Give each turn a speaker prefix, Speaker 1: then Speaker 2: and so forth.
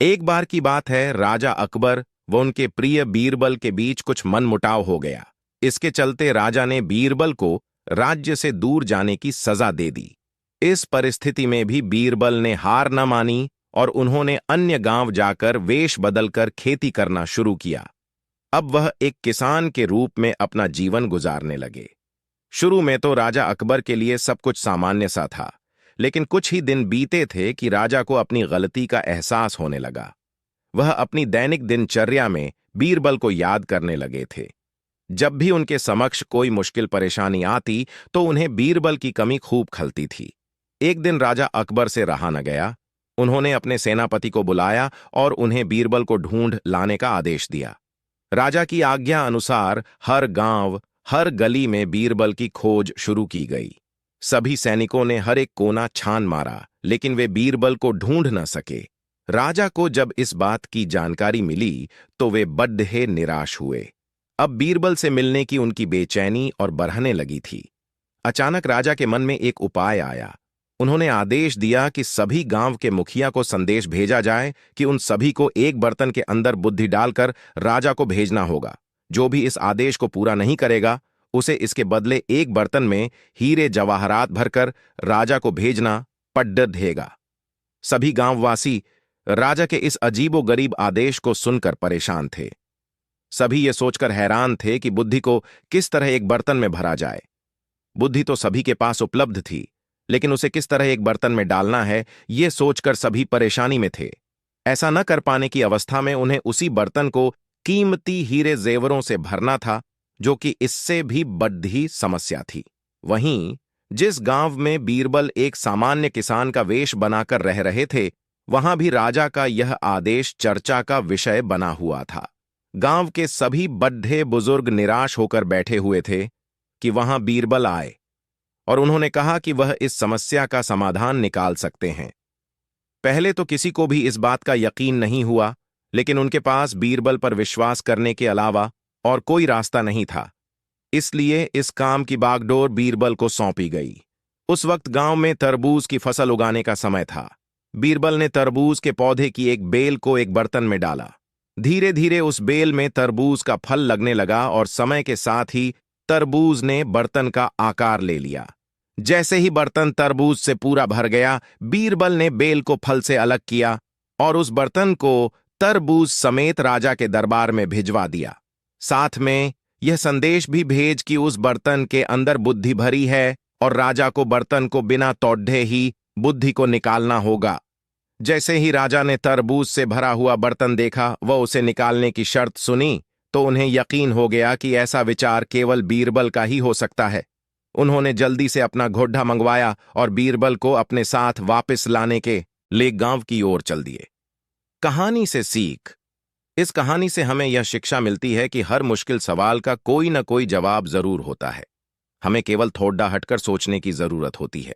Speaker 1: एक बार की बात है, राजा अकबर व उनके प्रिय बीरबल के बीच कुछ मनमुटाव हो गया। इसके चलते राजा ने बीरबल को राज्य से दूर जाने की सजा दे दी। इस परिस्थिति में भी बीरबल ने हार न मानी और उन्होंने अन्य गांव जाकर वेश बदलकर खेती करना शुरू किया। अब वह एक किसान के रूप में अपना जीवन गुजारने लगे। शुरू में तो राजा अकबर के लिए सब कुछ सामान्य सा था, लेकिन कुछ ही दिन बीते थे कि राजा को अपनी गलती का एहसास होने लगा। वह अपनी दैनिक दिनचर्या में बीरबल को याद करने लगे थे। जब भी उनके समक्ष कोई मुश्किल परेशानी आती तो उन्हें बीरबल की कमी खूब खलती थी। एक दिन राजा अकबर से रहा न गया। उन्होंने अपने सेनापति को बुलाया और उन्हें बीरबल को ढूंढ लाने का आदेश दिया। राजा की आज्ञा अनुसार हर गांव, हर गली में बीरबल की खोज शुरू की गई। सभी सैनिकों ने हर एक कोना छान मारा, लेकिन वे बीरबल को ढूंढ न सके। राजा को जब इस बात की जानकारी मिली तो वे बड्ढे निराश हुए। अब बीरबल से मिलने की उनकी बेचैनी और बढ़ने लगी थी। अचानक राजा के मन में एक उपाय आया। उन्होंने आदेश दिया कि सभी गांव के मुखिया को संदेश भेजा जाए कि उन सभी को एक बर्तन के अंदर बुद्धि डालकर राजा को भेजना होगा। जो भी इस आदेश को पूरा नहीं करेगा, उसे इसके बदले एक बर्तन में हीरे जवाहरात भरकर राजा को भेजना पड्ड देगा। सभी गांववासी राजा के इस अजीबोगरीब आदेश को सुनकर परेशान थे। सभी ये सोचकर हैरान थे कि बुद्धि को किस तरह एक बर्तन में भरा जाए। बुद्धि तो सभी के पास उपलब्ध थी, लेकिन उसे किस तरह एक बर्तन में डालना है, ये सोचकर सभी परेशानी में थे। ऐसा न कर पाने की अवस्था में उन्हें उसी बर्तन को कीमती हीरे जेवरों से भरना था, जो कि इससे भी बड़ी समस्या थी। वहीं जिस गांव में बीरबल एक सामान्य किसान का वेश बनाकर रह रहे थे, वहां भी राजा का यह आदेश चर्चा का विषय बना हुआ था। गांव के सभी बड्ढे बुजुर्ग निराश होकर बैठे हुए थे कि वहां बीरबल आए और उन्होंने कहा कि वह इस समस्या का समाधान निकाल सकते हैं। पहले तो किसी को भी इस बात का यकीन नहीं हुआ, लेकिन उनके पास बीरबल पर विश्वास करने के अलावा और कोई रास्ता नहीं था। इसलिए इस काम की बागडोर बीरबल को सौंपी गई। उस वक्त गांव में तरबूज की फसल उगाने का समय था। बीरबल ने तरबूज के पौधे की एक बेल को एक बर्तन में डाला। धीरे धीरे उस बेल में तरबूज का फल लगने लगा और समय के साथ ही तरबूज ने बर्तन का आकार ले लिया। जैसे ही बर्तन तरबूज से पूरा भर गया, बीरबल ने बेल को फल से अलग किया और उस बर्तन को तरबूज समेत राजा के दरबार में भिजवा दिया। साथ में यह संदेश भी भेज कि उस बर्तन के अंदर बुद्धि भरी है और राजा को बर्तन को बिना तोड़े ही बुद्धि को निकालना होगा। जैसे ही राजा ने तरबूज से भरा हुआ बर्तन देखा व उसे निकालने की शर्त सुनी, तो उन्हें यकीन हो गया कि ऐसा विचार केवल बीरबल का ही हो सकता है। उन्होंने जल्दी से अपना घोड़ा मंगवाया और बीरबल को अपने साथ वापस लाने के लिए गांव की ओर चल दिए। कहानी से सीख। इस कहानी से हमें यह शिक्षा मिलती है कि हर मुश्किल सवाल का कोई न कोई जवाब जरूर होता है। हमें केवल थोड़ा हटकर सोचने की जरूरत होती है।